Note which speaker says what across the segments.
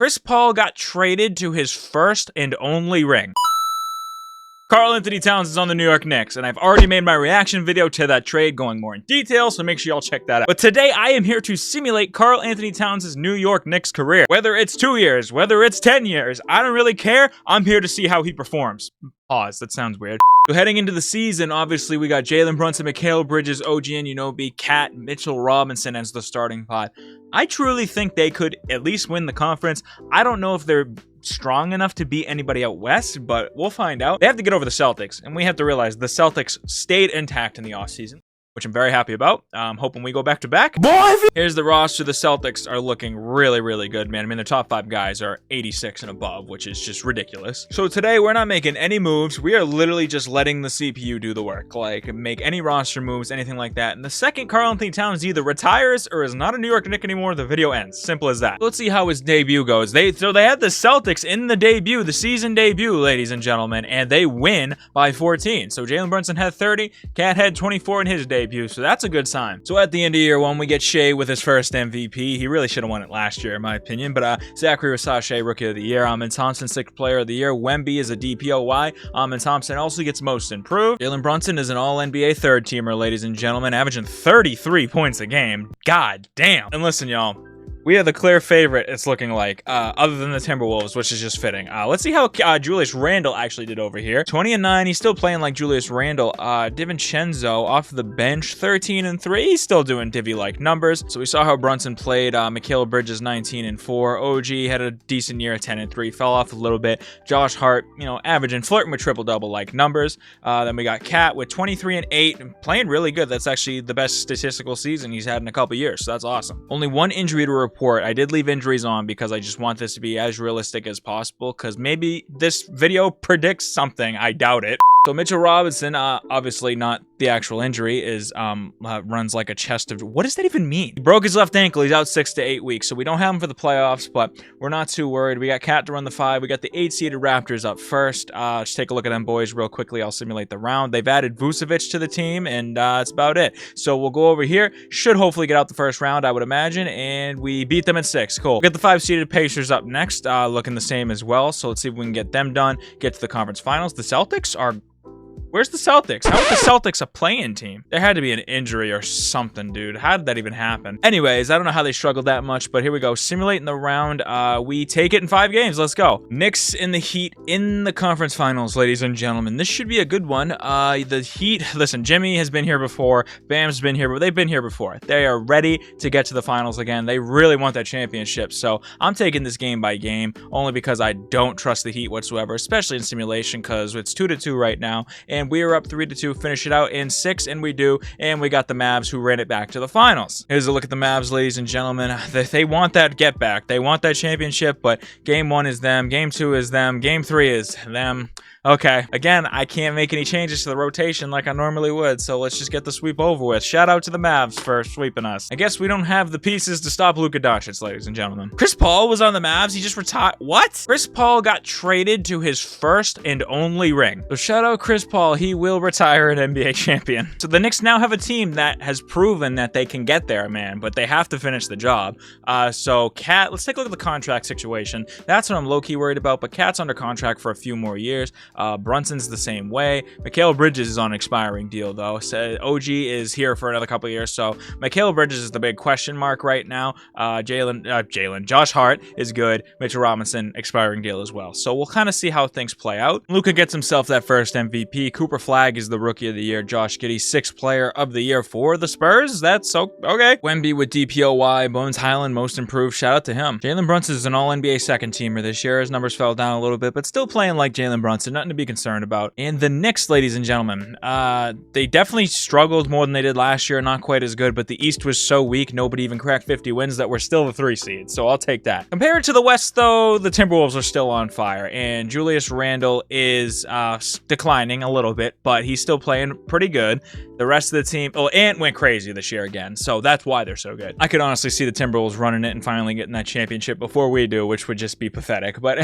Speaker 1: Chris Paul got traded to his first and only ring. Karl-Anthony Towns is on the New York Knicks, and I've already made my reaction video to that trade going more in detail, so make sure y'all check that out. But today, I am here to simulate Karl-Anthony Towns' New York Knicks career. Whether it's 2 years, whether it's 10 years, I don't really care. I'm here to see how he performs. Pause, that sounds weird. So heading into the season, obviously, we got Jalen Brunson, Mikal Bridges, OG Anunoby, Cat, Mitchell Robinson as the starting five. I truly think they could at least win the conference. I don't know if they're strong enough to beat anybody out west, but we'll find out. They have to get over the Celtics, and we have to realize the Celtics stayed intact in the offseason, which I'm very happy about. Hoping we go back to back. Boy, here's the roster. The Celtics are looking really, really good, man. I mean, their top 5 guys are 86 and above, which is just ridiculous. So today, we're not making any moves. We are literally just letting the CPU do the work. Like, make any roster moves, anything like that. And the second Karl-Anthony Towns either retires or is not a New York Knick anymore, the video ends. Simple as that. Let's see how his debut goes. So they had the Celtics in the debut, the season debut, ladies and gentlemen, and they win by 14. So Jalen Brunson had 30, Cat had 24 in his debut. So that's a good sign. So at the end of year one, we get Shea with his first MVP. He really should have won it last year, in my opinion. But Zachary Rasache, Rookie of the Year. Amen Thompson, 6th Player of the Year. Wemby is a DPOY. Amen Thompson also gets Most Improved. Jalen Brunson is an All-NBA third-teamer, ladies and gentlemen, averaging 33 points a game. God damn. And listen, y'all. We are the clear favorite, it's looking like, other than the Timberwolves, which is just fitting. Let's see how Julius Randle actually did over here. 20-9, he's still playing like Julius Randle. Divincenzo off the bench, 13-3. He's still doing Divi-like numbers. So we saw how Brunson played. Mikal Bridges, 19-4. OG had a decent year, 10-3. Fell off a little bit. Josh Hart, you know, averaging, flirting with triple-double like numbers. Then we got Cat with 23-8 and playing really good. That's actually the best statistical season he's had in a couple years. So that's awesome. Only one injury to report. I did leave injuries on because I just want this to be as realistic as possible, because maybe this video predicts something. I doubt it. So Mitchell Robinson, obviously not the actual injury, is runs like a chest of... What does that even mean? He broke his left ankle. He's out 6 to 8 weeks, so we don't have him for the playoffs, but we're not too worried. We got Cat to run the 5. We got the 8-seeded Raptors up first. Just take a look at them boys real quickly. I'll simulate the round. They've added Vucevic to the team, and that's about it. So we'll go over here. Should hopefully get out the first round, I would imagine, and we beat them in 6. Cool. We got the 5-seeded Pacers up next, looking the same as well. So let's see if we can get them done, get to the conference finals. The Celtics are... Where's the Celtics? How are the Celtics a play-in team? There had to be an injury or something, dude. How did that even happen? Anyways, I don't know how they struggled that much, but here we go. Simulating the round. We take it in 5 games. Let's go. Knicks in the Heat in the conference finals, ladies and gentlemen. This should be a good one. The Heat, listen, Jimmy has been here before. Bam's been here, but they've been here before. They are ready to get to the finals again. They really want that championship, so I'm taking this game by game, only because I don't trust the Heat whatsoever, especially in simulation, because it's 2-2 right now, and we are up 3-2, finish it out in 6, and we do, and we got the Mavs who ran it back to the finals. Here's a look at the Mavs, ladies and gentlemen. They want that get back. They want that championship, but game 1 is them, game 2 is them, game 3 is them. Okay, again, I can't make any changes to the rotation like I normally would, so let's just get the sweep over with. Shout out to the Mavs for sweeping us. I guess we don't have the pieces to stop Luka Doncic, ladies and gentlemen. Chris Paul was on the Mavs. He just retired. What? Chris Paul got traded to his first and only ring. So shout out Chris Paul. He will retire an NBA champion. So the Knicks now have a team that has proven that they can get there, man, but they have to finish the job. So Cat, let's take a look at the contract situation. That's what I'm low-key worried about, but Cat's under contract for a few more years. Brunson's the same way. Mikal Bridges is on an expiring deal, though. So OG is here for another couple of years, so Mikal Bridges is the big question mark right now. Josh Hart is good. Mitchell Robinson, expiring deal as well. So we'll kind of see how things play out. Luka gets himself that first MVP. Cooper Flagg is the Rookie of the Year. Josh Giddey, 6th Player of the Year for the Spurs. That's so okay. Wemby with DPOY. Bones Highland, Most Improved. Shout out to him. Jalen Brunson is an All-NBA second-teamer this year. His numbers fell down a little bit, but still playing like Jalen Brunson. Nothing to be concerned about. And the Knicks, ladies and gentlemen, they definitely struggled more than they did last year. Not quite as good, but the East was so weak, nobody even cracked 50 wins, that we're still the 3 seed. So I'll take that. Compared to the West, though, the Timberwolves are still on fire, and Julius Randle is declining a little little bit, but he's still playing pretty good. The rest of the team, oh, Ant went crazy this year again, so that's why they're so good. I could honestly see the Timberwolves running it and finally getting that championship before we do, which would just be pathetic. But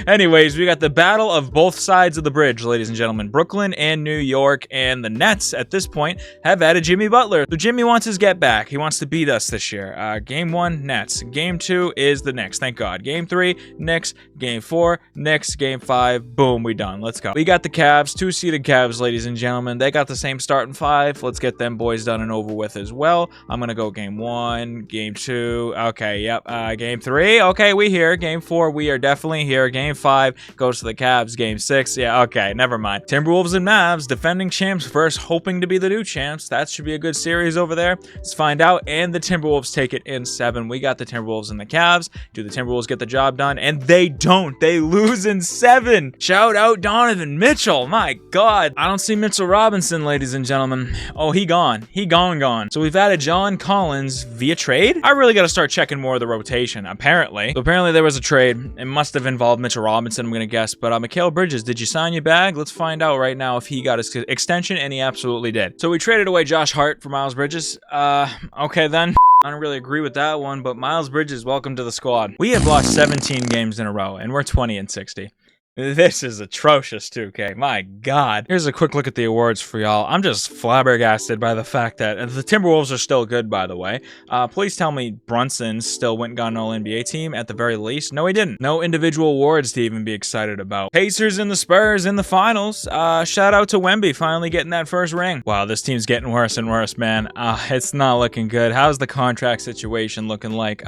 Speaker 1: anyways, we got the battle of both sides of the bridge, ladies and gentlemen. Brooklyn and New York, and the Nets at this point have added Jimmy Butler. So Jimmy wants his get back. He wants to beat us this year. Game 1, Nets. Game 2 is the Knicks, thank God. Game 3, Knicks. Game 4, Knicks. Game 5, boom, we done. Let's go. We got the Cavs, 2-seeded Cavs, ladies and gentlemen. They got the same starting 5. Let's get them boys done and over with as well. I'm gonna go game 1, game 2. Okay, yep. Game 3. Okay, we here. Game 4, we are definitely here. Game 5 goes to the Cavs. Game 6. Yeah, okay, never mind. Timberwolves and Mavs, defending champs first, hoping to be the new champs. That should be a good series over there. Let's find out. And the Timberwolves take it in 7. We got the Timberwolves and the Cavs. Do the Timberwolves get the job done? And they don't. They lose in 7. Shout out Donovan Mitchell. My God. I don't see Mitchell Robinson, ladies and gentlemen. Oh, he gone. He gone. So we've added John Collins via trade. I really got to start checking more of the rotation, apparently. So apparently there was a trade. It must have involved Mitchell Robinson, I'm going to guess. But Mikal Bridges, did you sign your bag? Let's find out right now if he got his extension, and he absolutely did. So we traded away Josh Hart for Miles Bridges. Okay then. I don't really agree with that one, but Miles Bridges, welcome to the squad. We have lost 17 games in a row, and we're 20-60. This is atrocious, 2K. My God. Here's a quick look at the awards for y'all. I'm just flabbergasted by the fact that the Timberwolves are still good, by the way. Please tell me Brunson still went and got an All-NBA team at the very least. No, he didn't. No individual awards to even be excited about. Pacers and the Spurs in the finals. Shout out to Wemby finally getting that first ring. Wow, this team's getting worse and worse, man. It's not looking good. How's the contract situation looking like?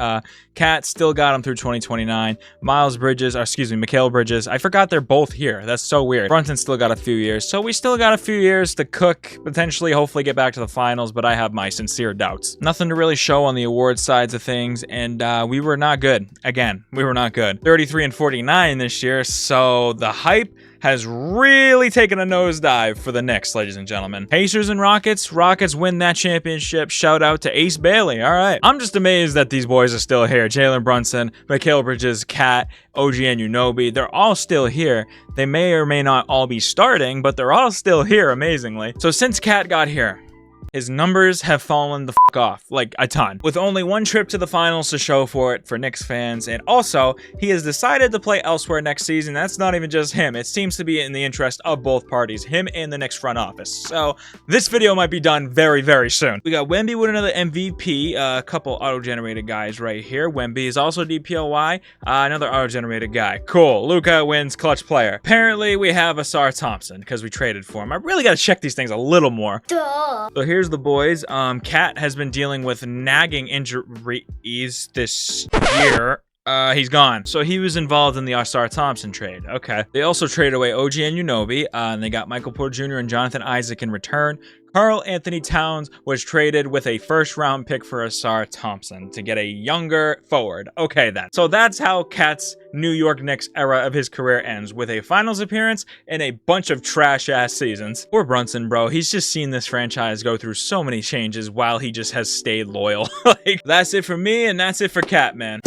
Speaker 1: Cat still got him through 2029. Mikal Bridges. I forgot they're both here. That's so weird. Brunson still got a few years. So we still got a few years to cook, potentially, hopefully get back to the finals, but I have my sincere doubts. Nothing to really show on the awards sides of things, and we were not good. Again, we were not good. 33-49 this year, so the hype has really taken a nosedive for the Knicks, ladies and gentlemen. Pacers and Rockets. Rockets win that championship. Shout out to Ace Bailey. All right. I'm just amazed that these boys are still here. Jalen Brunson, Mikal Bridges, Cat, OG Anunoby. They're all still here. They may or may not all be starting, but they're all still here, amazingly. So since Cat got here, his numbers have fallen the fuck off, like a ton. With only one trip to the finals to show for it for Knicks fans, and also, he has decided to play elsewhere next season. That's not even just him. It seems to be in the interest of both parties, him and the Knicks front office. So, this video might be done very, very soon. We got Wemby with another MVP, a couple auto-generated guys right here. Wemby is also DPOY, another auto-generated guy. Cool. Luka wins clutch player. Apparently, we have Asar Thompson, because we traded for him. I really got to check these things a little more. Duh. So here's the boys. Cat has been dealing with nagging injuries this year. He's gone. So he was involved in the Asar Thompson trade. Okay. They also traded away OG Anunoby, and they got Michael Porter Jr. and Jonathan Isaac in return. Karl Anthony Towns was traded with a first-round pick for Asar Thompson to get a younger forward. Okay, then. So that's how Cat's New York Knicks era of his career ends, with a finals appearance and a bunch of trash-ass seasons. Poor Brunson, bro. He's just seen this franchise go through so many changes while he just has stayed loyal. Like, that's it for me, and that's it for Cat, man.